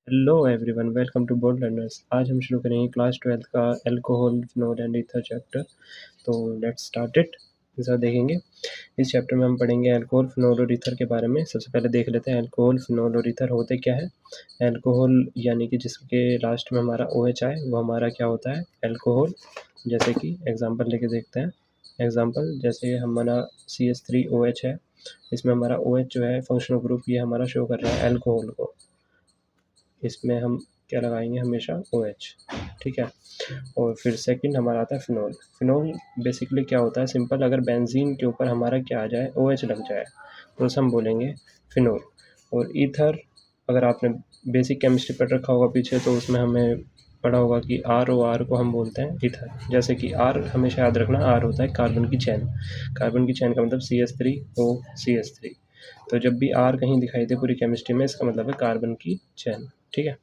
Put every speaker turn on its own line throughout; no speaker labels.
Hello everyone, welcome to bold learners. आज हम शुरू करेंगे क्लास 12 का alcohol, phenol and ether chapter. तो लेट्स स्टार्ट इट। जैसा देखेंगे इस चैप्टर में हम पढ़ेंगे अल्कोहल, फिनोल और ईथर के बारे में। सबसे पहले देख लेते हैं अल्कोहल, फिनोल और ईथर होते क्या है। अल्कोहल यानी कि जिसके लास्ट में हमारा OH आए वो हमारा क्या होता है, अल्कोहल। जैसे कि एग्जांपल लेके देखते हैं। एग्जांपल जैसे हमारा CH3OH है, इसमें हमारा OH जो है फंक्शनल ग्रुप ये हमारा शो कर रहा है अल्कोहल को। इसमें हम क्या लगाएंगे, हमेशा OH, ठीक है। और फिर सेकंड हमारा आता है फिनोल। फिनोल बेसिकली क्या होता है, सिंपल, अगर बेंजीन के ऊपर हमारा क्या आ जाए, OH लग जाए तो उसे हम बोलेंगे फिनोल। और ईथर, अगर आपने बेसिक केमिस्ट्री पढ़ रखा होगा पीछे तो उसमें हमें पढ़ा होगा कि ROR को हम बोलते हैं ईथर। जैसे कि R हमेशा याद रखना, R होता है कार्बन की चैन। कार्बन की चैन का मतलब CH3OCH3। तो जब भी R कहीं दिखाई दे पूरी केमिस्ट्री में, इसका मतलब है कार्बन की चैन, ठीक है।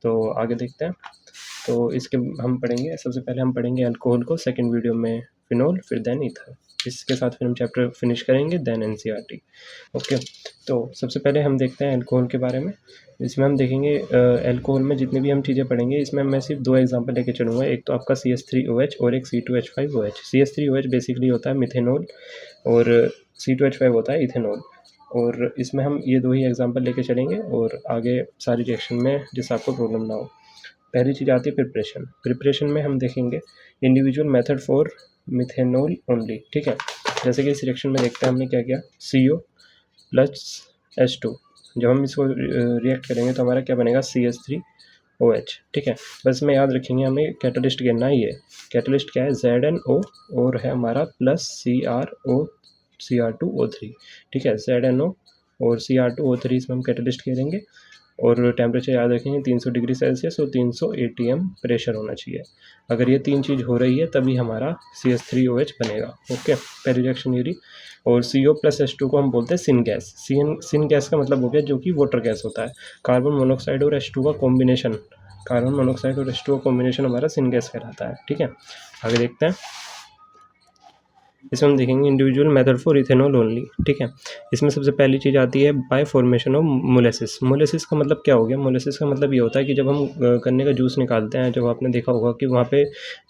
तो आगे देखते हैं। तो इसके हम पढ़ेंगे, सबसे पहले हम पढ़ेंगे अल्कोहल को, सेकंड वीडियो में फिनोल, फिर देन ईथर। इसके साथ फिर हम चैप्टर फिनिश करेंगे, देन NCERT। ओके, तो सबसे पहले हम देखते हैं अल्कोहल के बारे में। इसमें हम देखेंगे अल्कोहल में जितनी भी हम चीज़ें पढ़ेंगे, इसमें मैं सिर्फ दो एग्जांपल लेके चलूँगा। एक तो आपका CH3OH और एक C2H5OH। CH3OH बेसिकली होता है मिथेनॉल और C2H5 होता है इथेनॉल। और इसमें हम ये दो ही एग्जांपल लेके चलेंगे और आगे सारी रिएक्शन में जिससे आपको प्रॉब्लम ना हो। पहली चीज़ आती है प्रिपरेशन। प्रिपरेशन में हम देखेंगे individual method for methanol only, ठीक है। जैसे कि इस रिएक्शन में देखते हैं हमने क्या किया, CO प्लस H2। जब हम इसको रिएक्ट करेंगे तो हमारा क्या बनेगा, CH3OH, ठीक है। बस में याद रखेंगे हमें कैटलिस्ट गिनना ही है। कैटलिस्ट क्या है, ZNO और है हमारा प्लस Cr2O3, ठीक है। ZNO और Cr2O3 इसमें हम कैटलिस्ट करेंगे। और टेम्परेचर याद रखेंगे 300 डिग्री सेल्सियस और 300 ATM प्रेशर होना चाहिए। अगर ये तीन चीज़ हो रही है तभी हमारा CH3OH बनेगा। ओके, पहली रिएक्शन ये रही। और CO प्लस H2 को हम बोलते हैं सिन गैस। सिन गैस का मतलब हो गया जो कि वाटर गैस होता है। कार्बन मोनोऑक्साइड और H2 का कॉम्बिनेशन, कार्बन मोनोऑक्साइड और H2 का कॉम्बिनेशन हमारा सिन गैस कहलाता है, ठीक है। आगे देखते हैं। इसमें हम देखेंगे individual method for ethanol only, ठीक है। इसमें सबसे पहली चीज़ आती है bye formation of molasses. Molasses का मतलब क्या हो गया, मोलेसिस का मतलब ये होता है कि जब हम गन्ने का जूस निकालते हैं, जब आपने देखा होगा कि वहाँ पे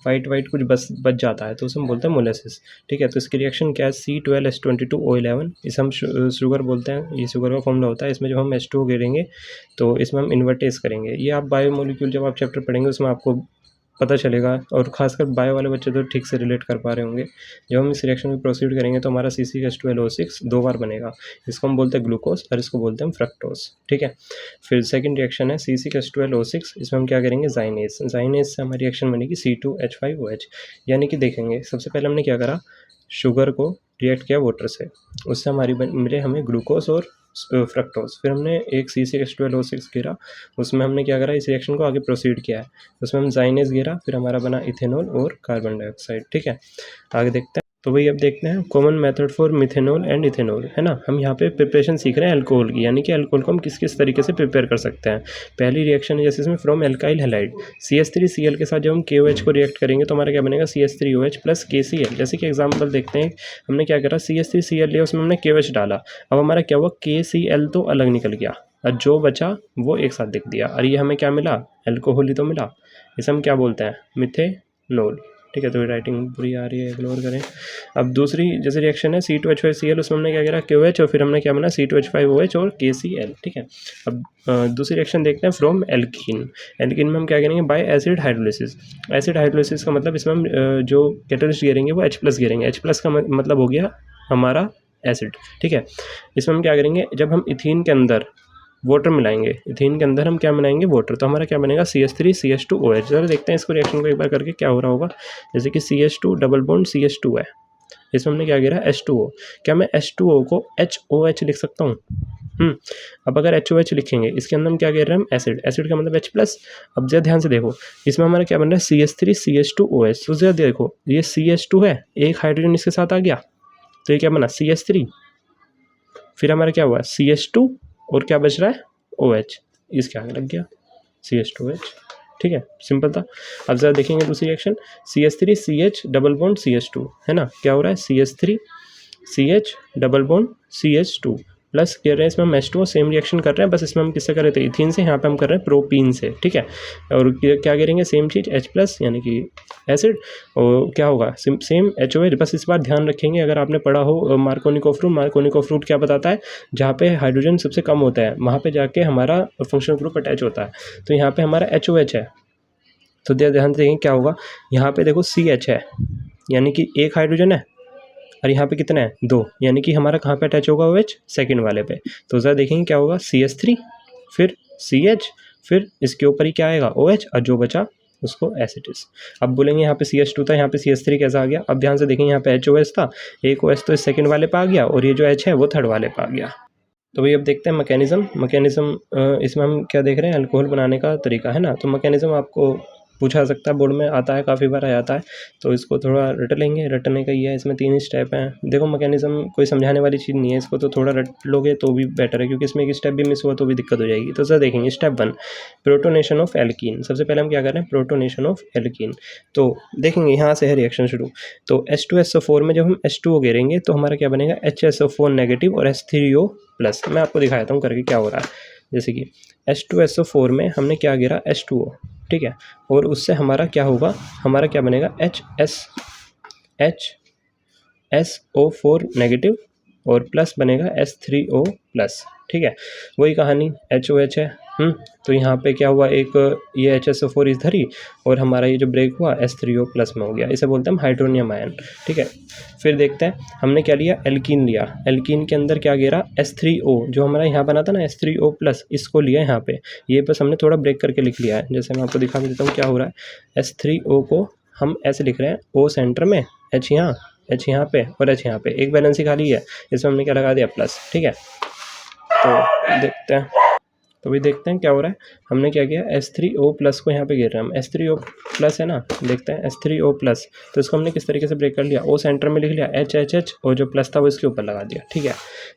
वाइट कुछ बच जाता है तो उसे हम बोलते हैं मोलेसिस, ठीक है। तो इसकी रिएक्शन क्या है, C12H22O11। इसे हम शुगर बोलते हैं, ये शुगर का फॉर्मूला होता है। इसमें जब हम H2O गिरेंगे तो इसमें हम इन्वर्टेज करेंगे। ये आप बायोमोलिक्यूल जब आप चैप्टर पढ़ेंगे उसमें आपको पता चलेगा, और खासकर बायो वाले बच्चे तो ठीक से रिलेट कर पा रहे होंगे। जब हम इस रिएक्शन में प्रोसीड करेंगे तो हमारा C6H12O6 दो बार बनेगा। इसको हम बोलते हैं ग्लूकोज और इसको बोलते हैं फ्रक्टोज, ठीक है। फिर सेकंड रिएक्शन है C6H12O6। इसमें हम क्या करेंगे, जाइनेज। जाइनेज से हमारी रिएक्शन बनेगी C2H5OH। यानी कि देखेंगे सबसे पहले हमने क्या करा, शुगर को रिएक्ट किया वाटर से, उससे हमारी मिले हमें ग्लूकोज और फ्रक्टोज। फिर हमने एक C6H12O6 गिरा, उसमें हमने क्या करा, इस रिएक्शन को आगे प्रोसीड किया है। उसमें हम जाइनेज गिरा, फिर हमारा बना इथेनॉल और कार्बन डाइऑक्साइड, ठीक है। आगे देखते हैं। तो भाई अब देखते हैं common method for methanol and ethanol, है ना। हम यहाँ पे प्रिपरेशन सीख रहे हैं अल्कोहल की, यानी कि अल्कोहल को हम किस किस तरीके से प्रिपेयर कर सकते हैं। पहली रिएक्शन है जैसे इसमें फ्रॉम एल्काइल हैलाइड, CH3Cl के साथ जब हम KOH को रिएक्ट करेंगे तो हमारा क्या बनेगा, CH3OH प्लस KCl। जैसे कि एग्जाम्पल देखते हैं, हमने क्या करा, CH3Cl लिया, उसमें हमने KOH डाला। अब हमारा क्या हुआ, KCl तो अलग निकल गया और जो बचा वो एक साथ दिख दिया, और ये हमें क्या मिला, अल्कोहल ही तो मिला। इसे हम क्या बोलते हैं, मिथेनॉल, ठीक है। तो राइटिंग पूरी आ रही है, इग्नोर करें। अब दूसरी जैसे रिएक्शन है C2H5Cl, उसमें हमने क्या करा, KOH, और फिर हमने क्या बना, C2H5OH और KCl, ठीक है। अब दूसरी रिएक्शन देखते हैं फ्रॉम एल्कीन। एल्कीन में हम क्या करेंगे, bye acid hydrolysis. Acid hydrolysis का मतलब इसमें हम जो कैटलिस्ट गिरेंगे वो H+ गिरेंगे। H+ का मतलब हो गया हमारा एसिड, ठीक है। इसमें हम क्या करेंगे, जब हम इथीन के अंदर वाटर मिलाएंगे, इथीन के अंदर हम क्या मिलाएंगे, वाटर, तो हमारा क्या बनेगा, CH3CH2OH। जरा देखते हैं इसको रिएक्शन को एक बार करके क्या हो रहा होगा। जैसे कि CH2 डबल बॉन्ड CH2 है, इसमें हमने क्या गिरा, H2O। क्या मैं H2O को HOH लिख सकता हूँ? अब अगर HOH लिखेंगे, इसके अंदर हम क्या कह रहे हैं, हम एसिड, एसिड का मतलब H+। अब जरा ध्यान से देखो, इसमें हमारा क्या बन रहा है, CH3CH2OH। तो जरा देखो, ये CH2 है, एक हाइड्रोजन इसके साथ आ गया, तो ये क्या बना, CH3। फिर हमारा क्या हुआ, CH2, और क्या बच रहा है, OH, इसके आगे लग गया CH2OH, ठीक है, सिंपल था। अब जरा देखेंगे दूसरी reaction, CH3CH double bond CH2, है ना। क्या हो रहा है, CH3CH double bond CH2, plus कह रहे हैं इसमें हम H2O सेम रिएक्शन कर रहे हैं, बस इसमें हम किससे कर रहे थे, इथीन से, यहाँ पे हम कर रहे हैं प्रोपीन से, ठीक है। और क्या करेंगे, सेम चीज़ H+ यानी कि एसिड, और क्या होगा सेम HOH। बस इस बार ध्यान रखेंगे, अगर आपने पढ़ा हो Markovnikov of rule, Markovnikov of rule क्या बताता है, जहाँ पे हाइड्रोजन सबसे कम होता है वहाँ पे जाके हमारा फंक्शनल ग्रुप अटैच होता है। तो यहाँ पे हमारा HOH है, तो ध्यान से देखेंगे क्या होगा, यहाँ पे देखो CH है, यानी कि एक हाइड्रोजन है, और यहाँ पे कितना है, 2, यानी कि हमारा कहाँ पे अटैच होगा OH, सेकंड वाले पे। तो ज़रा देखेंगे क्या होगा, CH3 फिर CH फिर इसके ऊपर ही क्या आएगा OH, और जो बचा उसको एसिटिस। अब बोलेंगे यहाँ पे CH2 था, यहाँ पे CH3 कैसा आ गया। अब ध्यान से देखेंगे यहाँ पे HOH था, एक OH तो इस सेकंड वाले पे आ गया, और ये जो H है वो थर्ड वाले पे आ गया। तो भाई अब देखते हैं मैकेनिज्म। इसमें हम क्या देख रहे हैं, अल्कोहल बनाने का तरीका है ना। तो मैकेनिज्म आपको पूछा सकता है, बोर्ड में आता है, काफ़ी बार आ जाता है, तो इसको थोड़ा रट लेंगे। रटने का ये है, इसमें 3 स्टेप हैं। देखो मैकेनिज्म कोई समझाने वाली चीज़ नहीं है, इसको तो थोड़ा रट लोगे तो भी बेटर है, क्योंकि इसमें एक स्टेप भी मिस हुआ तो भी दिक्कत हो जाएगी। तो सर देखेंगे स्टेप 1, प्रोटोनेशन ऑफ एल्कीन। सबसे पहले हम क्या कर रहे हैं, प्रोटोनेशन ऑफ एल्कीन। तो देखेंगे यहाँ से है रिएक्शन शुरू। तो H2SO4 में जब हम H2O घेरेंगे तो हमारा क्या बनेगा, HSO4 नेगेटिव और H3O प्लस। मैं आपको दिखाता हूँ करके क्या हो रहा है। जैसे कि H2SO4 में हमने क्या घेरा, H2O, ठीक है, और उससे हमारा क्या होगा, हमारा क्या बनेगा, HSO4 नेगेटिव और प्लस बनेगा H3O प्लस, ठीक है। वही कहानी HOH है। तो यहाँ पे क्या हुआ, एक ये HSO4 इधर ही, और हमारा ये जो ब्रेक हुआ H3O प्लस में हो गया, इसे बोलते हैं हम हाइड्रोनियम आयन, ठीक है। फिर देखते हैं हमने क्या लिया, एल्कीन लिया। एल्कीन के अंदर क्या गिरा, H3O, जो हमारा यहाँ बना था ना H3O प्लस, इसको लिया यहाँ पे, ये बस हमने थोड़ा ब्रेक करके लिख लिया है। जैसे मैं आपको दिखा देता हूँ क्या हो रहा है। H3O को हम ऐसे लिख रहे हैं, O सेंटर में, H यहाँ पे और H यहाँ पे, एक बैलेंस ही खाली है, इसमें हमने क्या लगा दिया, प्लस, ठीक है। तो देखते हैं क्या हो रहा है। हमने क्या किया, H3O प्लस को यहाँ पे घेर रहे हैं हम, H3O प्लस है ना, देखते हैं H3O प्लस, तो इसको हमने किस तरीके से ब्रेक कर लिया, O सेंटर में लिख लिया, HHH, और जो प्लस था वो इसके ऊपर लगा दिया, ठीक है।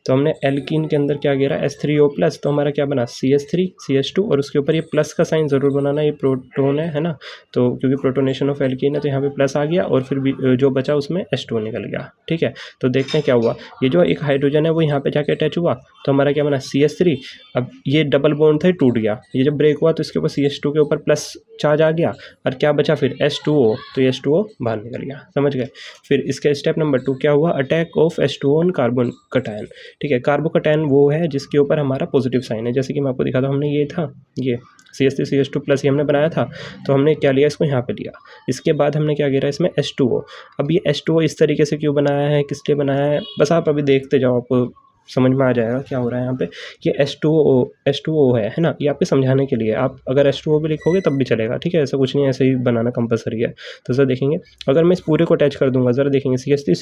तो हमने एल्कीन के अंदर क्या घेरा, H3O प्लस, तो हमारा क्या बना, CH3 CH2, और उसके ऊपर ये प्लस का साइन ज़रूर बनाना, ये प्रोटोन है ना, तो क्योंकि प्रोटोनेशन ऑफ एल्कीन है तो यहाँ पे प्लस आ गया, और फिर जो बचा उसमें H2O निकल गया, ठीक है। तो देखते हैं क्या हुआ, ये जो एक हाइड्रोजन है वो यहाँ पे जाके अटैच हुआ, तो हमारा क्या बना, CH3। अब ये डबल बॉन्ड था, टूट गया, ये जब ब्रेक हुआ तो इसके ऊपर CH2 के ऊपर प्लस चार्ज आ गया, और क्या बचा फिर H2O, तो ये H2O बाहर निकल गया, समझ गए। फिर इसका स्टेप नंबर 2 क्या हुआ, attack of H2O on carbon cation, ठीक है। कार्बोकटायन वो है जिसके ऊपर हमारा पॉजिटिव साइन है, जैसे कि मैं आपको दिखाता हूँ, हमने ये था, ये CH3 CH2 प्लस ये हमने बनाया था, तो हमने क्या लिया, इसको यहाँ पे लिया। इसके बाद हमने क्या गिरा इसमें, H2O। अब ये H2O इस तरीके से क्यों बनाया है, किस लिए बनाया है, बस आप अभी देखते जाओ, आपको समझ में आ जाएगा क्या हो रहा है यहाँ पे। ये H2O है ना, ये आपके समझाने के लिए, आप अगर H2O भी लिखोगे तब भी चलेगा, ठीक है, ऐसा कुछ नहीं, ऐसे ही बनाना कंपलसरी है। तो ज़रा देखेंगे, अगर मैं इस पूरे को अटैच कर दूंगा, ज़रा देखेंगे CH3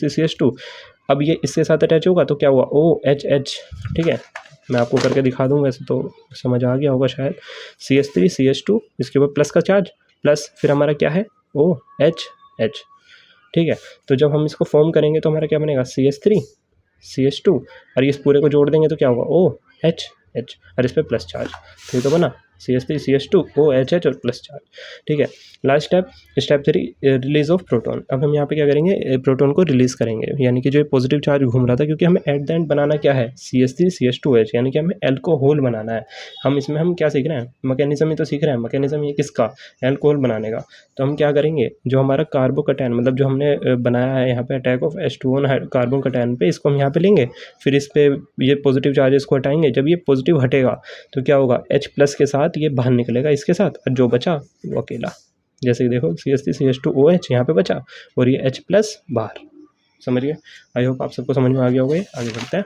CH2, अब ये इसके साथ अटैच होगा तो क्या हुआ, OHH, ठीक है। मैं आपको करके दिखा दूँगा, वैसे तो समझ आ गया होगा शायद। CH3 CH2, इसके ऊपर प्लस का चार्ज, प्लस फिर हमारा क्या है, OHH, ठीक है। तो जब हम इसको फॉर्म करेंगे तो हमारा क्या बनेगा, CH3 CH2, और इस पूरे को जोड़ देंगे तो क्या होगा, OHH, और इस पर प्लस चार्ज, तो ये तो बना CH3 CH2 OHH और प्लस चार्ज, ठीक है। Last step 3, release of proton. अब हम यहाँ पे क्या करेंगे, प्रोटॉन को रिलीज़ करेंगे, यानी कि जो पॉजिटिव चार्ज घूम रहा था, क्योंकि हमें एट द एंड बनाना क्या है, CH3 CH2H, यानी कि हमें एल्कोहल बनाना है। हम इसमें हम क्या सीख रहे हैं, मैकेनिज्म ही तो सीख रहे हैं। मैकेनिज्म ये किसका, एल्कोहल बनाने का। तो हम क्या करेंगे, जो हमारा कार्बोकटायन, मतलब जो हमने बनाया है यहाँ पे अटैक ऑफ H2O कार्बोकटायन पे, इसको हम यहाँ पे लेंगे, फिर इस पे ये पॉजिटिव चार्जेस को हटाएंगे। जब ये पॉजिटिव हटेगा तो क्या होगा, H प्लस के साथ ये बाहर निकलेगा इसके साथ, और जो बचा वो अकेला, जैसे कि देखो CH3 CH2 OH यहाँ पे बचा, और ये H प्लस बाहर, समझ गए। आई होप आप सबको समझ में आ गया होगा। आगे बढ़ते हैं,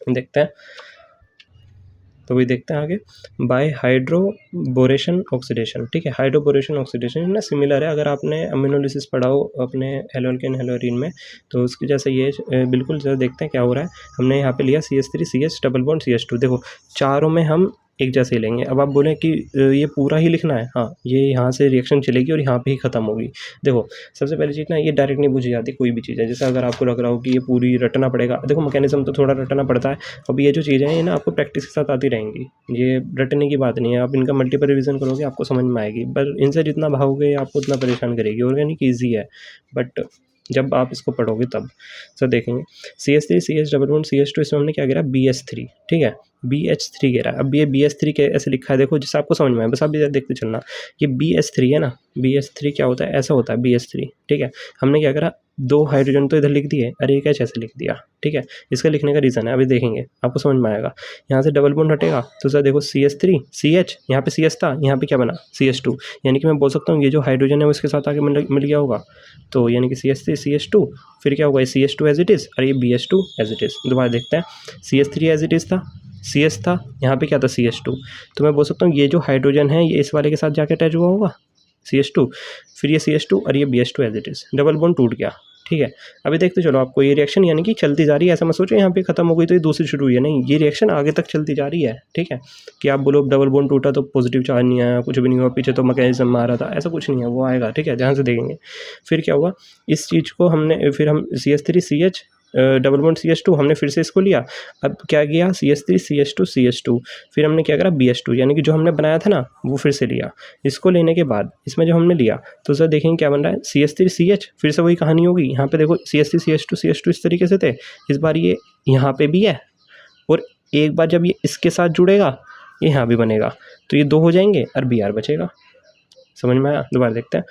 देखते हैं। तो वही देखते हैं आगे, बाय हाइड्रोबोरेशन ऑक्सीडेशन, ठीक है। हाइड्रोबोरेशन ऑक्सीडेशन ना सिमिलर है, अगर आपने अमीनोलिसिस पढ़ा हो अपने हेलोल्केन हेलोरीन में, तो उसकी जैसे ये बिल्कुल जरा देखते हैं क्या हो रहा है। हमने यहाँ पे लिया CH3 CH double bond CH2, देखो चारों में हम एक जैसे ही लेंगे। अब आप बोलें कि ये पूरा ही लिखना है, हाँ, ये यहाँ से रिएक्शन चलेगी और यहाँ पे ही ख़त्म होगी। देखो सबसे पहली चीज़ ना, ये डायरेक्ट नहीं बुझी जाती कोई भी चीज़ है। जैसे अगर आपको लग रहा हो कि ये पूरी रटना पड़ेगा, देखो मैकेनिज्म तो थोड़ा रटना पड़ता है। अब ये जो चीज़ें हैं ये ना आपको प्रैक्टिस के साथ आती रहेंगी, ये रटने की बात नहीं है। आप इनका मल्टीपल रिविजन करोगे आपको समझ में आएगी, पर इनसे जितना भागोगे आपको उतना परेशान करेगी। ऑर्गेनिक ईजी है, बट जब आप इसको पढ़ोगे तब सर देखेंगे। CH3 CH double bond CH2, इसमें हमने क्या गिरा BH3, ठीक है, BH3 गिरा। अब ये BH3 के ऐसे लिखा है, देखो जिससे आपको समझ में आए, बस आप इधर देखते चलना। ये BH3 है ना, BH3 क्या होता है, ऐसा होता है BH3, ठीक है। हमने क्या करा, 2 हाइड्रोजन तो इधर लिख दिए, अरे एक ऐसे लिख दिया, ठीक है। इसका लिखने का रीज़न है, अभी देखेंगे आपको समझ में आएगा। यहाँ से डबल बॉन्ड हटेगा तो सर देखो CH3 CH, यहाँ पे CH था, यहाँ पे क्या बना CH2, यानी कि मैं बोल सकता हूँ ये जो हाइड्रोजन है वो इसके साथ आके मिल गया होगा, तो यानी कि CH3 CH2, फिर क्या होगा, CH2 एज इट इज़ और ये BH2 एज इट इज़। दोबारा देखते हैं, CH3 एज इट इज़ था, CH था, यहाँ पे क्या था CH2, तो मैं बोल सकता हूँ ये जो हाइड्रोजन है ये इस वाले के साथ जाके अटैच हुआ होगा CH2, फिर ये CH2 और ये BH2 as it is, double bond टूट गया, ठीक है। अभी देखते चलो आपको ये रिएक्शन यानी कि चलती जा रही है, ऐसा मत सोचो यहाँ पे खत्म हो गई तो ये दूसरी शुरू हुई है, नहीं, ये रिएक्शन आगे तक चलती जा रही है, ठीक है। कि आप बोलो डबल बॉन्ड टूटा तो पॉजिटिव चार्ज नहीं आया, कुछ भी नहीं हुआ, पीछे तो मैकेनिज्म में आ रहा था, ऐसा कुछ नहीं है, वो आएगा, ठीक है, ध्यान से देखेंगे। फिर क्या हुआ, इस चीज़ को हमने, फिर हम CH3 CH double bond CH2 हमने फिर से इसको लिया। अब क्या किया, CH3 CH2 फिर हमने क्या करा BH2, यानी कि जो हमने बनाया था ना वो फिर से लिया। इसको लेने के बाद इसमें जब हमने लिया तो सर देखेंगे क्या बन रहा है, CH3 CH, फिर से वही कहानी होगी। यहाँ पे देखो CH3 CH2 इस तरीके से थे, इस बार ये यहाँ पे भी है, और एक बार जब ये इसके साथ जुड़ेगा ये यहाँ भी बनेगा, तो ये 2 हो जाएंगे और Br बचेगा। समझ में आया? दोबारा देखते हैं,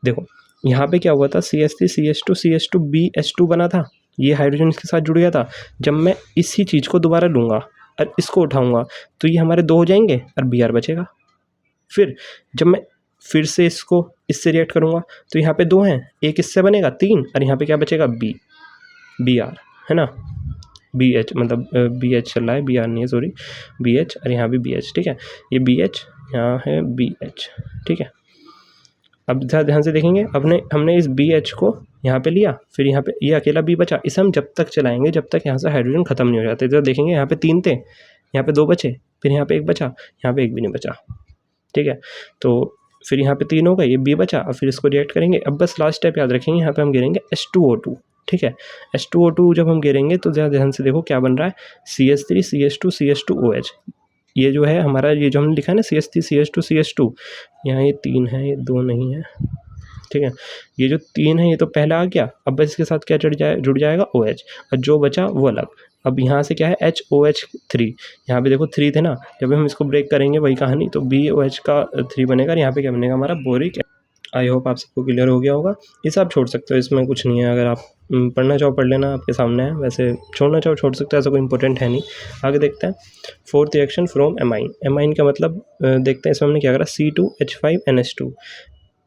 देखो यहाँ पे क्या हुआ था, CH3 CH2 BH2 बना था, ये हाइड्रोजन इसके साथ जुड़ गया था। जब मैं इसी चीज़ को दोबारा लूँगा और इसको उठाऊँगा तो ये हमारे 2 हो जाएंगे और Br बचेगा। फिर जब मैं फिर से इसको इससे रिएक्ट करूँगा तो यहाँ पे 2 हैं, एक इससे बनेगा 3 और यहाँ पे क्या बचेगा Br, है ना, BH मतलब BH चल रहा है, Br नहीं है, सॉरी, BH और यहाँ भी BH, ठीक है, ये BH यहाँ है BH, ठीक है। अब ध्यान से देखेंगे, हमने इस BH को यहाँ पे लिया, फिर यहाँ पे ये अकेला B बचा, इसे हम जब तक चलाएंगे जब तक यहाँ से हाइड्रोजन खत्म नहीं हो जाते। तो देखेंगे यहाँ पे 3 थे, यहाँ पे 2 बचे, फिर यहाँ पे 1 बचा, यहाँ पे 1 भी नहीं बचा, ठीक है। तो फिर यहाँ पे 3 हो गए, ये B बचा, और फिर इसको रिएक्ट करेंगे। अब बस लास्ट स्टेप याद रखेंगे, यहाँ पे हम गिरेंगे H2O2, ठीक है। H2O2 जब हम गिरेंगे तो ज़रा ध्यान से देखो क्या बन रहा है, CH3 CH2 CH2OH, ये जो है हमारा, ये जो हमने लिखा है ना CH3 CH2 CH2, यहाँ ये 3 है, ये 2 नहीं है, ठीक है। ये जो 3 है ये तो पहला आ गया, अब बस इसके साथ क्या जुड़ जाएगा OH, और जो बचा वो अलग। अब यहाँ से क्या है HOH3, यहाँ पे देखो 3 थे ना, जब हम इसको ब्रेक करेंगे वही कहानी, तो BOH का 3 बनेगा, और यहाँ पे क्या बनेगा हमारा बोरिक। आई होप आप सबको क्लियर हो गया होगा। ये सब छोड़ सकते हो, इसमें कुछ नहीं है, अगर आप पढ़ना चाहो पढ़ लेना, आपके सामने है, वैसे छोड़ना चाहो छोड़ सकते हो, ऐसा कोई इंपॉर्टेंट है नहीं। आगे देखते हैं, 4th reaction from amine. Amine का मतलब देखते हैं, इसमें हमने क्या करा, C2H5NH2।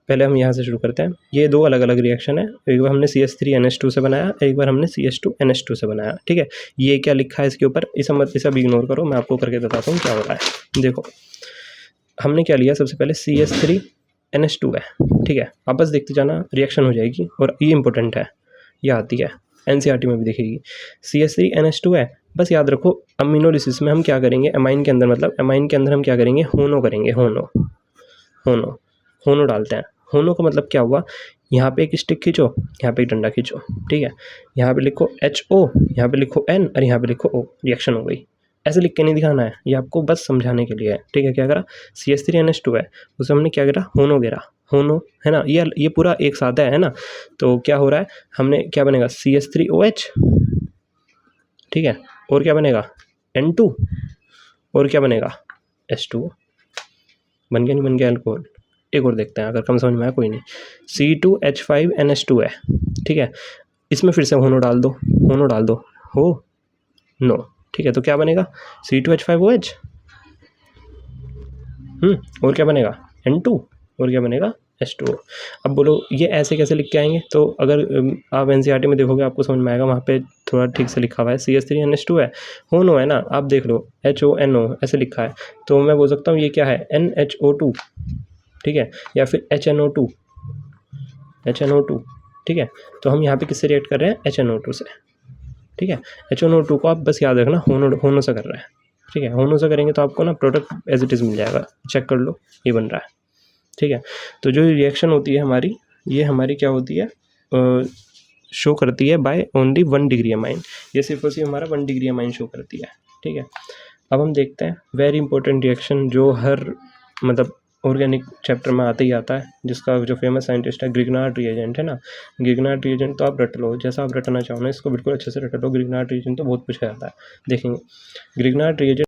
पहले हम यहाँ से शुरू करते हैं, ये 2 अलग अलग रिएक्शन है, एक बार हमने CH3NH2 से बनाया, एक बार हमने CH2NH2 से बनाया, ठीक है। ये क्या लिखा है इसके ऊपर, इसे भी इग्नोर करो, मैं आपको करके बताता हूँ क्या हो रहा है। देखो हमने क्या लिया, सबसे पहले CH3NH2 है, ठीक है। आप बस देखते जाना, रिएक्शन हो जाएगी, और ये इंपॉर्टेंट है, ये आती है NCERT में भी दिखेगी। CH3NH2 है, बस याद रखो अमीनोलिसिस में हम क्या करेंगे, एमाइन के अंदर, मतलब एमाइन के अंदर हम क्या करेंगे, होनो करेंगे, होनो डालते हैं। होनो का मतलब क्या हुआ, यहाँ पे एक स्टिक खींचो, यहाँ पे एक डंडा खींचो, ठीक है। यहाँ पे लिखो HO, यहाँ पे लिखो N और यहाँ पे लिखो O, रिएक्शन हो गई। ऐसे लिख के नहीं दिखाना है, ये आपको बस समझाने के लिए है, ठीक है। क्या करा, CH3NH2 है, उसे हमने क्या करा, होनो गिरा, होनो है ना, ये पूरा एक साथ है ना, तो क्या हो रहा है, हमने क्या बनेगा CH3OH, ठीक है, और क्या बनेगा N2, और क्या बनेगा H2O। बन गया नहीं बन गया अल्कोहल। एक और देखते हैं, अगर कम समझ में आया कोई नहीं, C2H5NH2 है, ठीक है, इसमें फिर से होनो डाल दो, हो नो, ठीक है, तो क्या बनेगा C2H5OH, और क्या बनेगा N2, और क्या बनेगा H2O। अब बोलो ये ऐसे कैसे लिख के आएंगे, तो अगर आप NCERT में देखोगे आपको समझ में आएगा, वहाँ पे थोड़ा ठीक से लिखा हुआ है, CH3NH2 है, होनो है ना, आप देख लो HONO ऐसे लिखा है, तो मैं बोल सकता हूँ ये क्या है NHO2, ठीक है, या फिर HNO2, ठीक है। तो हम यहाँ पे किससे रिएक्ट कर रहे हैं, HNO2 से, ठीक है। HNO2 को आप बस याद रखना होनो से कर रहा है, ठीक है। होनो से करेंगे तो आपको ना प्रोडक्ट एज इट इज़ मिल जाएगा, चेक कर लो, ये बन रहा है, ठीक है। तो जो रिएक्शन होती है हमारी, ये हमारी क्या होती है, शो करती है बाय ओनली 1 डिग्री अमाइन, ये सिर्फ और सिर्फ हमारा 1 डिग्री अमाइन शो करती है, ठीक है। अब हम देखते हैं वेरी इंपॉर्टेंट रिएक्शन, जो हर मतलब ऑर्गेनिक चैप्टर में आते ही आता है, जिसका जो फेमस साइंटिस्ट है ग्रिग्नार्ड रिएजेंट है ना। ग्रिग्नार्ड रिएजेंट तो आप रट लो, जैसा आप रटना चाहो ना इसको बिल्कुल अच्छे से रट लो। ग्रिग्नार्ड रिएजेंट तो बहुत पूछा जाता है, देखेंगे ग्रिग्नार्ड रिएजेंट।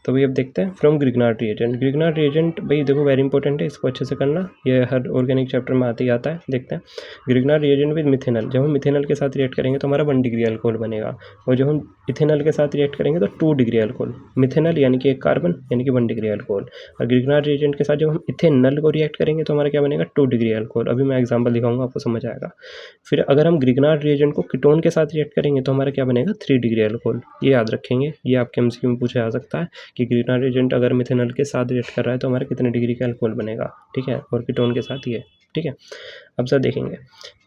तो भाई अब देखते हैं from Grignard reagent. Grignard reagent भाई देखो वेरी इंपॉर्टेंट है, इसको अच्छे से करना, ये हर ऑर्गेनिक चैप्टर में आते ही आता है। देखते हैं ग्रिग्नार्ड रिएजेंट विद मिथेनॉल। जब हम मिथेनॉल के साथ रिएक्ट करेंगे तो हमारा 1 डिग्री अल्कोहल बनेगा, और जब हम इथेनॉल के साथ रिएक्ट करेंगे तो 2 डिग्री अल्कोहल। मिथेनॉल यानी कि 1 कार्बन यानी कि 1 डिग्री अल्कोहल, और ग्रिग्नार्ड रिएजेंट के साथ जब हम इथेनॉल को रिएक्ट करेंगे तो हमारा क्या बनेगा 2 डिग्री अल्कोहल। अभी मैं एग्जाम्पल दिखाऊंगा, आपको समझ आएगा। फिर अगर हम ग्रिग्नार्ड रिएजेंट को कीटोन के साथ रिएक्ट करेंगे तो हमारा क्या बनेगा 3 डिग्री अल्कोहल। ये याद रखेंगे, ये आपके एमसीक्यू में पूछा जा सकता है कि ग्रिग्नार्ड रिएजेंट अगर मिथेनॉल के साथ रिएक्ट कर रहा है तो हमारा कितने डिग्री का अल्कोहल बनेगा, ठीक है, और कीटोन के साथ ये, ठीक है। अब सर देखेंगे,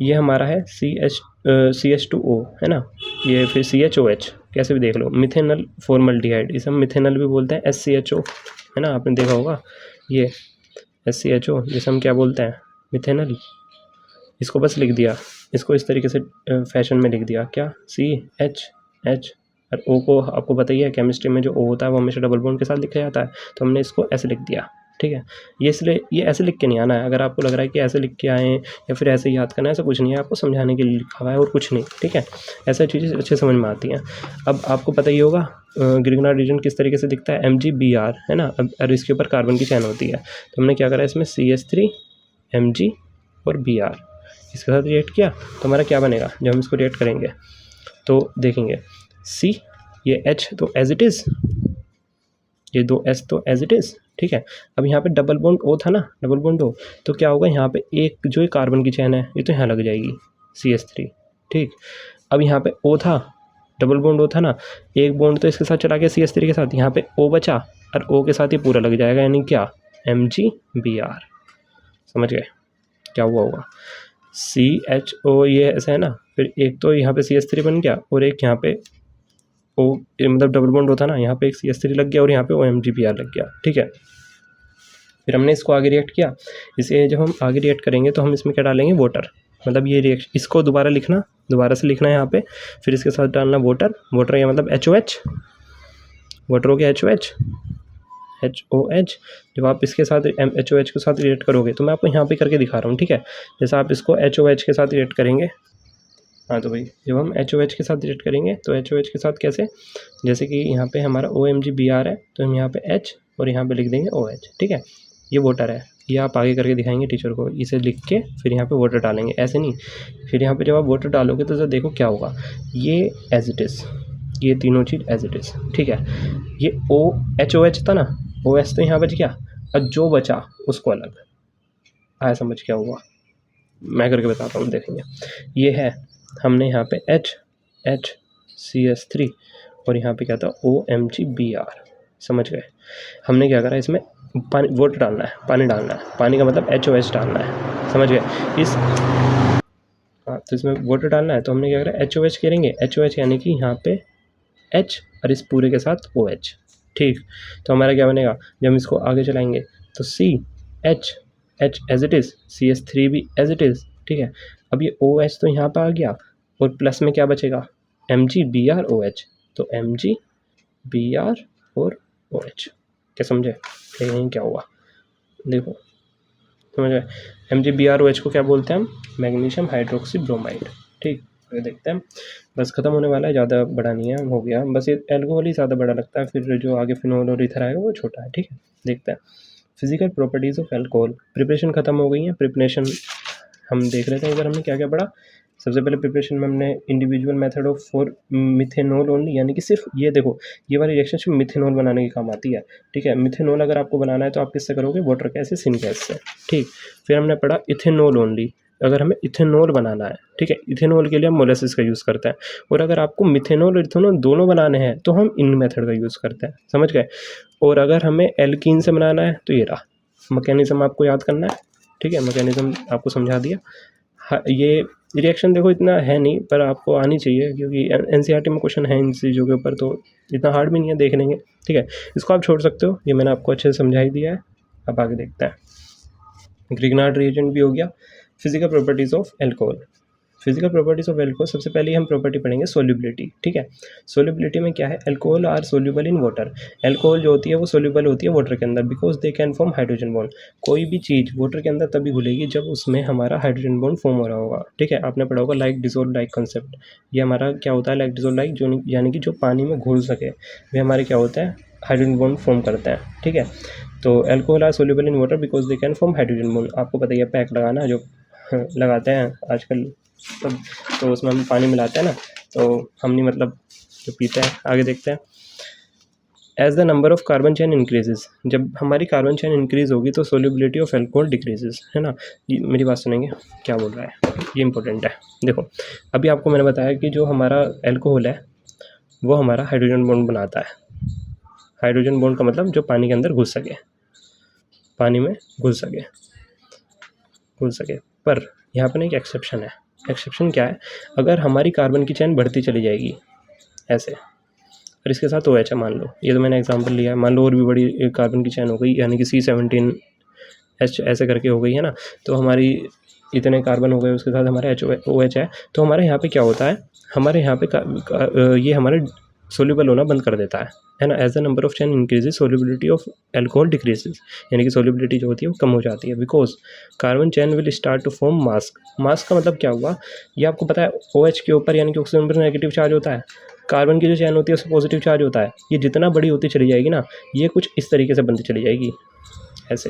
ये हमारा है CH2O है ना, ये फिर CHOH, कैसे भी देख लो, मिथेनॉल फॉर्मल्डिहाइड, इसे हम मिथेनॉल भी बोलते हैं, SCHO है ना, आपने देखा होगा ये SCHO, जिसे हम क्या बोलते हैं मिथेनॉल। इसको बस लिख दिया, इसको इस तरीके से फैशन में लिख दिया, क्या CH और O को आपको पता ही है केमिस्ट्री में जो O होता है वो हमेशा डबल बॉन्ड के साथ लिखा जाता है, तो हमने इसको ऐसे लिख दिया, ठीक है। ये इसलिए ये ऐसे लिख के नहीं आना है, अगर आपको लग रहा है कि ऐसे लिख के आए या फिर ऐसे याद करना है, ऐसा कुछ नहीं है, आपको समझाने के लिए लिखा हुआ है और कुछ नहीं, ठीक है। ऐसा चीज़ें अच्छे समझ में आती हैं। अब आपको पता ही होगा ग्रिग्नार्ड रिएजेंट किस तरीके से दिखता है, MgBr है ना, अब और इसके ऊपर कार्बन की चैन होती है, तो हमने क्या करा इसमें CH3 Mg और Br इसके साथ रिएक्ट किया, तो हमारा क्या बनेगा जब हम इसको रिएक्ट करेंगे तो देखेंगे C, ये H तो एज इट इज़, ये 2 S तो एज इट इज़, ठीक है। अब यहाँ पे डबल बॉन्ड O था ना, डबल बॉन्ड O, तो क्या होगा यहाँ पे एक जो कार्बन की चैन है ये तो यहाँ लग जाएगी CH3, ठीक। अब यहाँ पे O था, डबल बॉन्ड O था ना, एक बॉन्ड तो इसके साथ चला गया CH3 के साथ, यहाँ पे O बचा और O के साथ ही पूरा लग जाएगा, यानी क्या MgBr। समझ गए क्या हुआ होगा, CHO ये ऐसा है ना, फिर एक तो यहाँ पे CH3 बन गया और एक यहाँ पे O मतलब डबल बॉन्ड होता ना, यहाँ पे एक CH3 लग गया और यहाँ पे OMgBr लग गया, ठीक है। फिर हमने इसको आगे रिएक्ट किया, इसे जब हम आगे रिएक्ट करेंगे तो हम इसमें क्या डालेंगे वाटर, मतलब ये रिएक्शन इसको दोबारा लिखना, दोबारा से लिखना है यहाँ पे, फिर इसके साथ डालना वाटर, वाटर या मतलब HOH, वाटर हो गया HOH। जब आप इसके साथ HOH के साथ रिएक्ट करोगे तो मैं आपको यहाँ पे करके दिखा रहा हूँ, ठीक है। जैसे आप इसको HOH के साथ रिएक्ट करेंगे, हाँ तो भाई जब हम HOH के साथ रिएक्ट करेंगे तो HOH के साथ कैसे, जैसे कि यहाँ पे हमारा OMgBr है तो हम यहाँ पे H और यहाँ पे लिख देंगे OH, ठीक है। ये वाटर है, ये आप आगे करके दिखाएंगे टीचर को, इसे लिख के फिर यहाँ पे वाटर डालेंगे, ऐसे नहीं। फिर यहाँ पे जब आप वाटर डालोगे तो देखो क्या होगा, ये एज इट इज़, ये तीनों चीज़ एज इट इज़, ठीक है। ये HOH था ना, OH तो यहाँ बच गया और जो बचा उसको अलग आया, समझ क्या हुआ, मैं करके बताता हूँ, देखेंगे। ये है हमने यहाँ पे CH3 और यहाँ पे क्या था OMgBr, समझ गए। हमने क्या करा, इसमें पानी वाटर डालना है, पानी डालना है, पानी का मतलब HOH डालना है, समझ गए। इस हाँ तो इसमें वाटर डालना है तो हमने क्या करा HOH करेंगे, HOH यानी कि यहाँ पे H और इस पूरे के साथ OH, ठीक। तो हमारा क्या बनेगा जब हम इसको आगे चलाएंगे तो CH as it is, CH3 भी एज इट इज़, ठीक है। अब ये OH तो यहाँ पर आ गया और प्लस में क्या बचेगा MgBr OH, तो MgBr और OH, क्या समझे यहीं क्या हुआ, देखो समझ गए। MgBr OH को क्या बोलते हैं हम, मैग्नीशियम हाइड्रोक्सी ब्रोमाइड, ठीक। ये देखते हैं, बस ख़त्म होने वाला है, ज़्यादा बड़ा नहीं है, हो गया बस, ये एल्कोहल ही ज़्यादा बड़ा लगता है, फिर जो आगे फिनोल और ईथर आएगा वो छोटा है, ठीक है। देखते हैं physical properties of alcohol. Preparation ख़त्म हो गई है, प्रिपरेशन हम देख रहे थे इधर हमने क्या क्या पढ़ा। सबसे पहले प्रिपरेशन में हमने individual method of for methanol only, यानी कि सिर्फ ये देखो ये वाली रिएक्शन सिर्फ मिथेनॉल बनाने के काम आती है, ठीक है। मिथेनॉल अगर आपको बनाना है तो आप किससे करोगे, वाटर गैस से, सिनगैस से, ठीक। फिर हमने पढ़ा इथेनॉल ओनली, अगर हमें इथेनॉल बनाना है, ठीक है, इथेनॉल के लिए हम मोलेसिस का यूज़ करते हैं, और अगर आपको मिथेनॉल और इथेनॉल दोनों बनाने हैं तो हम इन मेथड का यूज़ करते हैं, समझ गए। और अगर हमें एल्कीन से बनाना है तो ये रहा मैकेनिज़्म, आपको याद करना है, ठीक है। मैकेनिज़्म आपको समझा दिया। हाँ ये रिएक्शन देखो इतना है नहीं पर आपको आनी चाहिए, क्योंकि NCERT में क्वेश्चन है इन चीज़ों के ऊपर, तो इतना हार्ड भी नहीं है, देख लेंगे, ठीक है। इसको आप छोड़ सकते हो, ये मैंने आपको अच्छे से समझा ही दिया है। अब आगे देखते हैं, ग्रिग्नार्ड रिएजेंट भी हो गया, physical properties of alcohol. Physical properties of alcohol, सबसे पहले हम प्रॉपर्टी पढ़ेंगे सोल्यूबिलिटी। ठीक है, सोल्यूबिलिटी में क्या है, alcohol are soluble in water. Alcohol जो होती है वो सोल्यूबल होती है वाटर के अंदर, because they can form hydrogen bond. कोई भी चीज़ वाटर के अंदर तभी घुलेगी जब उसमें हमारा हाइड्रोजन बॉन्ड फॉर्म हो रहा होगा। ठीक है, आपने पढ़ा होगा लाइक डिसोल्व लाइक कंसेप्ट। ये हमारा क्या होता है, लाइक डिसोल्व लाइक, जो यानी कि जो पानी में घुल सके, वे हमारे क्या होता है, हाइड्रोजन बॉन्ड फॉर्म करते हैं। ठीक है, तो alcohol are soluble in water because they can form hydrogen bond. आपको पता ही है पैक लगाना जो लगाते हैं आजकल सब, तो उसमें हम पानी मिलाते हैं ना, तो हम नहीं मतलब जो पीते हैं। आगे देखते हैं, as the number of carbon chain increases, जब हमारी कार्बन चेन इंक्रीज होगी तो सोल्यूबिलिटी ऑफ एल्कोहल डिक्रीजेज, है ना। मेरी बात सुनेंगे, क्या बोल रहा है, ये इंपॉर्टेंट है। देखो, अभी आपको मैंने बताया कि जो हमारा एल्कोहल है वो हमारा हाइड्रोजन बॉन्ड बनाता है। हाइड्रोजन बॉन्ड का मतलब जो पानी के अंदर घुस सके, पानी में घुस सके। पर यहाँ पर एक एक्सेप्शन है। एक्सेप्शन क्या है, अगर हमारी कार्बन की चेन बढ़ती चली जाएगी ऐसे, और इसके साथ OH है मान लो, ये तो मैंने एग्जांपल लिया है, मान लो और भी बड़ी कार्बन की चेन हो गई, यानी कि C17H ऐसे करके हो गई, है ना। तो हमारी इतने कार्बन हो गए, उसके साथ हमारा OH है, तो हमारे यहाँ पे क्या होता है, हमारे यहाँ पे ये हमारे सोल्यूबल होना बंद कर देता है ना। As the number of chain increases solubility of alcohol decreases, यानी कि सोल्यूबिलिटी जो होती है वो कम हो जाती है, because carbon chain will start to form mask. Mask का मतलब क्या हुआ, ये आपको पता है, OH के ऊपर यानी कि ऑक्सीजन पर नेगेटिव चार्ज होता है, कार्बन की जो चेन होती है उसमें पॉजिटिव चार्ज होता है। ये जितना बड़ी होती चली जाएगी ना, ये कुछ इस तरीके से बनती चली जाएगी ऐसे,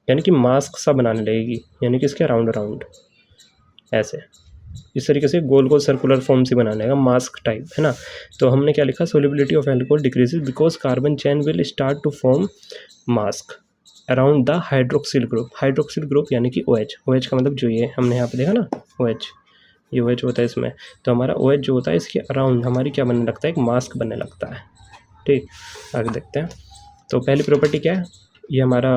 यानी कि मास्क सा बनाने लगेगी, यानी कि इसके राउंड ऐसे, इस तरीके से गोल गोल सर्कुलर फॉर्म से बनाने का मास्क टाइप, है ना। तो हमने क्या लिखा, solubility of alcohol decreases because carbon chain will start to form mask around the hydroxyl group. Hydroxyl group यानी कि OH का मतलब जो ये हमने यहाँ पे देखा ना, OH, ये OH होता है इसमें, तो हमारा OH जो होता है इसके अराउंड हमारी क्या बनने लगता है, एक मास्क बनने लगता है। ठीक, आगे देखते हैं। तो पहली प्रॉपर्टी क्या है, ये हमारा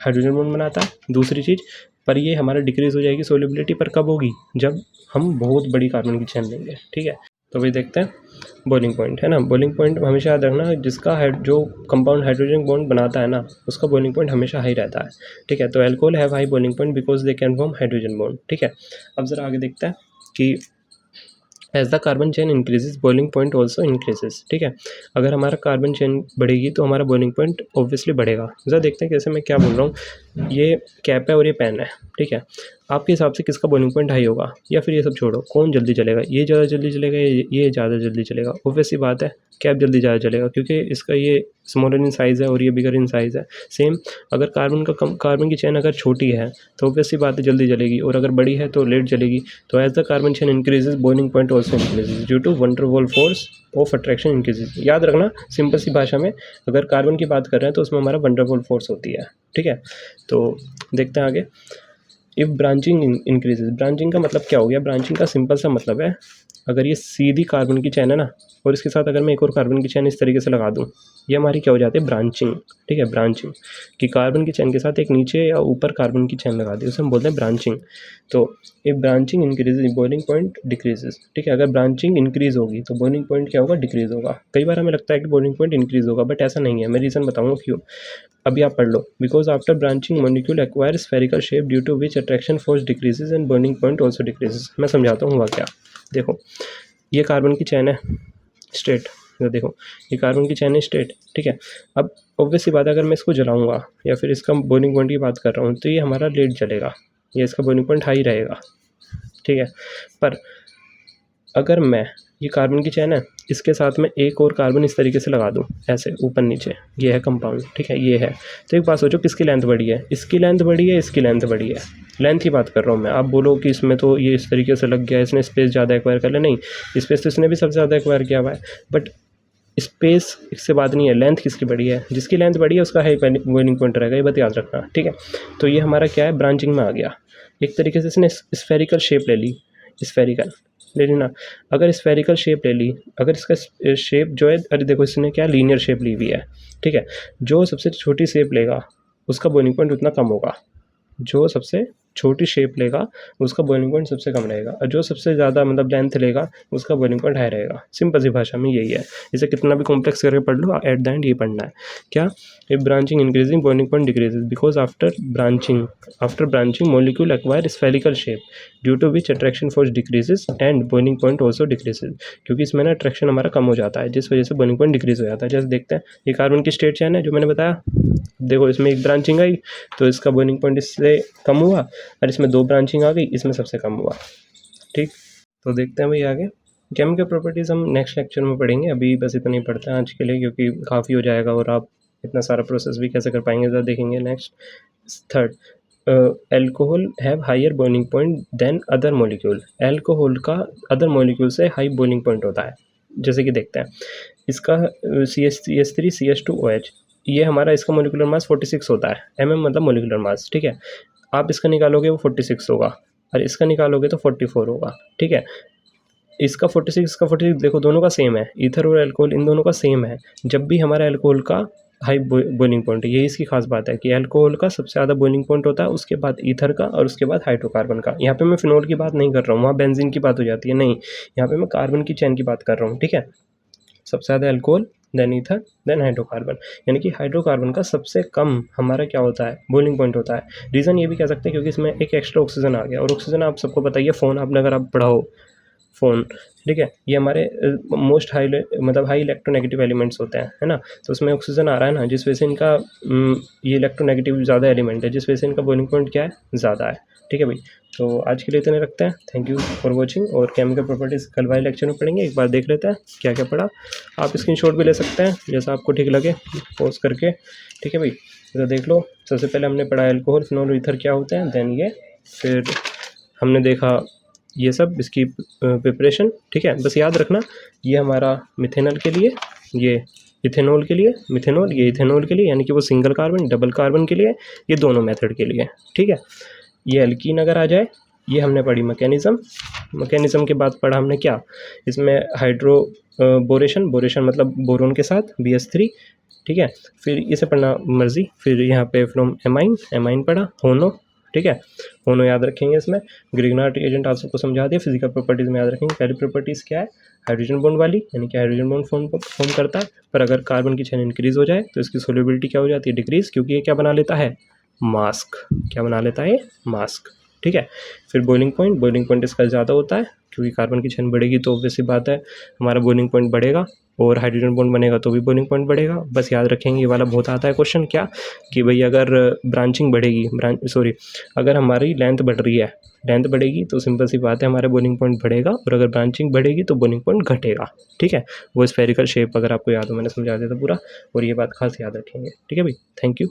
हाइड्रोजन बॉन्ड बनाता है। दूसरी चीज़, पर ये हमारा डिक्रीज हो जाएगी सोल्यूबिलिटी, पर कब होगी, जब हम बहुत बड़ी कार्बन की चेन लेंगे। ठीक है, तो वही देखते हैं बॉइलिंग पॉइंट, है ना। बॉइलिंग पॉइंट हमेशा याद रखना, जिसका जो कंपाउंड हाइड्रोजन बॉन्ड बनाता है ना, उसका बॉइलिंग पॉइंट हमेशा हाई रहता है। ठीक है, तो alcohol have high boiling point because they can form hydrogen bond. ठीक है, अब ज़रा आगे देखते हैं कि as the carbon chain increases boiling point also increases. ठीक है, अगर हमारा कार्बन चेन बढ़ेगी तो हमारा बॉइलिंग पॉइंट ऑब्वियसली बढ़ेगा। ज़रा देखते हैं कैसे, मैं क्या बोल रहा हूँ, ये कैप है और ये पेन है। ठीक है, आपके हिसाब से किसका बॉइलिंग पॉइंट हाई होगा, या फिर ये सब छोड़ो, कौन जल्दी चलेगा, ये ज़्यादा जल्दी चलेगा, ये ज़्यादा जल्दी चलेगा। ऑब्वियसली बात है कैप जल्दी ज़्यादा चलेगा, क्योंकि इसका ये स्मॉलर इन साइज़ है और ये बिगर इन साइज़ है। सेम, अगर कार्बन की चेन अगर छोटी है तो ऑब्वियसली बात है जल्दी चलेगी, और अगर बड़ी है तो लेट चलेगी। तो as the carbon chain increases boiling point also increases due to van der Waals force of attraction increases. याद रखना, सिंपल सी भाषा में, अगर कार्बन की बात कर रहे हैं तो उसमें हमारा वंडर वॉल फोर्स होती है। ठीक है, तो देखते हैं आगे। इफ़ ब्रांचिंग इंक्रीजेज, ब्रांचिंग का मतलब क्या हो गया, ब्रांचिंग का सिंपल सा मतलब है, अगर ये सीधी कार्बन की चेन है ना, और इसके साथ अगर मैं एक और कार्बन की चेन इस तरीके से लगा दूं, ये हमारी क्या हो जाती है, ब्रांचिंग। ठीक है, ब्रांचिंग, कि कार्बन की चेन के साथ एक नीचे या ऊपर कार्बन की चेन लगा दी, उसे हम बोलते हैं ब्रांचिंग। तो if branching increases boiling point decreases. ठीक है, अगर ब्रांचिंग इंक्रीज होगी तो बॉइलिंग पॉइंट क्या होगा, डिक्रीज होगा। कई बार हमें लगता है कि बॉइलिंग पॉइंट इंक्रीज होगा, बट ऐसा नहीं है। मैं रीज़न बताऊँगा क्यों, अभी आप पढ़ लो। Because after branching molecule acquire spherical shape due to which attraction force decreases and boiling point also decreases. मैं समझाता हूँ हुआ क्या। देखो, ये कार्बन की चैन है स्ट्रेट, देखो ये कार्बन की चैन है स्ट्रेट। ठीक है, अब ऑब्वियसली बात है, अगर मैं इसको जलाऊंगा या फिर इसका बॉइलिंग पॉइंट की बात कर रहा हूँ तो ये हमारा लेट जलेगा, ये इसका बॉइलिंग पॉइंट हाई रहेगा। ठीक है, पर अगर मैं, ये कार्बन की चैन है, इसके साथ में एक और कार्बन इस तरीके से लगा दूं ऐसे ऊपर नीचे, ये है कंपाउंड। ठीक है, ये है, तो एक बात सोचो, किसकी लेंथ बड़ी है, इसकी लेंथ बड़ी है, इसकी लेंथ बड़ी है। लेंथ की बात कर रहा हूँ मैं। आप बोलो कि इसमें तो ये इस तरीके से लग गया, इसने स्पेस ज़्यादा एक्वायर कर लिया, नहीं, स्पेस तो इसने भी सबसे ज़्यादा एक्वायर किया हुआ है, बट स्पेस इससे बात नहीं है, लेंथ किसकी बड़ी है, जिसकी लेंथ बड़ी है उसका हाई बॉइलिंग पॉइंट रहेगा, ये बात याद रखना। ठीक है, तो ये हमारा क्या है, ब्रांचिंग में आ गया। एक तरीके से इसने स्फेरिकल शेप ले ली, स्फेरिकल ले लेना। अगर स्फेरिकल शेप ले ली, अगर इसका शेप जो है, अरे देखो इसने क्या लीनियर शेप ली हुई है। ठीक है, जो सबसे छोटी शेप लेगा उसका बॉइलिंग पॉइंट उतना कम होगा, जो सबसे छोटी शेप लेगा उसका बॉइलिंग पॉइंट सबसे कम रहेगा, और जो सबसे ज़्यादा मतलब लेंथ लेगा उसका बॉइलिंग पॉइंट हाई रहेगा। सिंपल सी भाषा में यही है, इसे कितना भी कॉम्प्लेक्स करके पढ़ लो, एट द एंड ये पढ़ना है क्या, if branching increasing boiling point decreases because after branching molecule acquire spherical shape due to which attraction force decreases and boiling point also decreases, क्योंकि इसमें ना अट्रैक्शन हमारा कम हो जाता है जिस वजह से बॉइलिंग पॉइंट डिक्रीज हो जाता है। जैसे देखते हैं ये कार्बन की स्टेट चेन है जो मैंने बताया, देखो इसमें एक ब्रांचिंग आई तो इसका बॉइलिंग पॉइंट इससे कम हुआ, और इसमें 2 ब्रांचिंग आ गई इसमें सबसे कम हुआ। ठीक, तो देखते हैं भाई आगे केमिकल प्रॉपर्टीज़ हम नेक्स्ट लेक्चर में पढ़ेंगे, अभी बस इतना ही पढ़ते हैं आज के लिए क्योंकि काफ़ी हो जाएगा और आप इतना सारा प्रोसेस भी कैसे कर पाएंगे ज़रा देखेंगे next. Third, alcohol have higher boiling point than other molecule, alcohol का अदर मॉलिक्यूल से हाई बॉइलिंग पॉइंट होता है। जैसे कि देखते हैं इसका CH3CH2OH, ये हमारा इसका मोलिकुलर मास 46 होता है, mm मतलब मोलिकुलर मास। ठीक है, आप इसका निकालोगे वो 46 होगा और इसका निकालोगे तो 44 होगा। ठीक है, इसका 46 इसका 46 देखो दोनों का सेम है, ईथर और अल्कोहल इन दोनों का सेम है। जब भी हमारा अल्कोहल का हाई बॉइलिंग पॉइंट है, यही इसकी खास बात है कि अल्कोहल का सबसे ज़्यादा बॉइलिंग पॉइंट होता है, उसके बाद ईथर का और उसके बाद हाइड्रोकार्बन का। यहाँ पे मैं फिनोल की बात नहीं कर रहा हूँ, वहाँ बेंजीन की बात हो जाती है, नहीं यहाँ पे मैं कार्बन की चेन की बात कर रहा हूँ। ठीक है, सबसे ज़्यादा alcohol than ether than hydrocarbon, यानी कि हाइड्रोकार्बन का सबसे कम हमारा क्या होता है बॉइलिंग पॉइंट होता है। रीज़न ये भी कह सकते हैं क्योंकि इसमें एक एक्स्ट्रा ऑक्सीजन आ गया, और ऑक्सीजन आप सबको बताइए फ़ोन आपने अगर आप पढ़ाओ फ़ोन, ठीक है, ये हमारे मोस्ट हाई मतलब हाई इलेक्ट्रोनेगेटिव एलिमेंट्स होते हैं, है ना, तो उसमें ऑक्सीजन आ रहा है ना, जिस वजह से इनका ये इलेक्ट्रोनेगेटिव ज़्यादा एलिमेंट है जिस वजह से इनका बॉइलिंग पॉइंट क्या है ज़्यादा है। ठीक है भाई, तो आज के लिए इतने रखते हैं, थैंक यू फॉर वॉचिंग। और केमिकल प्रॉपर्टीज़ कल वाले लेक्चर में पढ़ेंगे, एक बार देख लेते हैं क्या क्या पढ़ा। आप स्क्रीनशॉट भी ले सकते हैं जैसा आपको ठीक लगे पॉज करके। ठीक है भाई, तो देख लो, सबसे पहले हमने पढ़ा अल्कोहल फिनोल ईथर क्या होते हैं, देन ये फिर हमने देखा ये सब इसकी प्रिपरेशन। ठीक है, बस याद रखना ये हमारा मिथेनॉल के लिए, ये इथेनॉल के लिए, मिथेनॉल ये इथेनॉल के लिए, यानी कि वो सिंगल कार्बन डबल कार्बन के लिए, ये दोनों मेथड के लिए। ठीक है, ये एल्कीन अगर आ जाए, ये हमने पढ़ी मैकेनिज़्म के बाद पढ़ा हमने क्या, इसमें हाइड्रो बोरेशन मतलब बोरोन के साथ BS3। ठीक है, फिर इसे पढ़ना मर्जी, फिर यहाँ पे फ्रॉम एमाइन पढ़ा, होनो। ठीक है, होनो याद रखेंगे इसमें। ग्रिग्नार्ड एजेंट आप सबको समझा दिया, फिजिकल प्रॉपर्टीज़ में याद रखेंगे। पहली प्रॉपर्टीज़ क्या है, हाइड्रोजन बॉन्ड वाली, यानी कि हाइड्रोजन बॉन्ड फॉर्म करता है, पर अगर कार्बन की चेन इंक्रीज हो जाए तो इसकी सोल्युबिलिटी क्या हो जाती है, डिक्रीज, क्योंकि ये क्या बना लेता है, मास्क। क्या बना लेता है, मास्क। ठीक है, फिर बॉइलिंग पॉइंट इसका ज़्यादा होता है क्योंकि कार्बन की चेन बढ़ेगी तो ऑब्वियस सी बात है हमारा बॉइलिंग पॉइंट बढ़ेगा, और हाइड्रोजन बॉन्ड बनेगा तो भी बॉइलिंग पॉइंट बढ़ेगा। बस याद रखेंगे, ये वाला बहुत आता है क्वेश्चन, क्या कि भाई अगर ब्रांचिंग बढ़ेगी, अगर हमारी लेंथ बढ़ रही है, लेंथ बढ़ेगी तो सिंपल सी बात है हमारा बॉइलिंग पॉइंट बढ़ेगा, और अगर ब्रांचिंग बढ़ेगी तो बॉइलिंग पॉइंट घटेगा। ठीक है, वो स्फेरिकल शेप अगर आपको याद हो, मैंने समझा दिया था पूरा, और ये बात खास याद रखेंगे। ठीक है भाई, थैंक यू।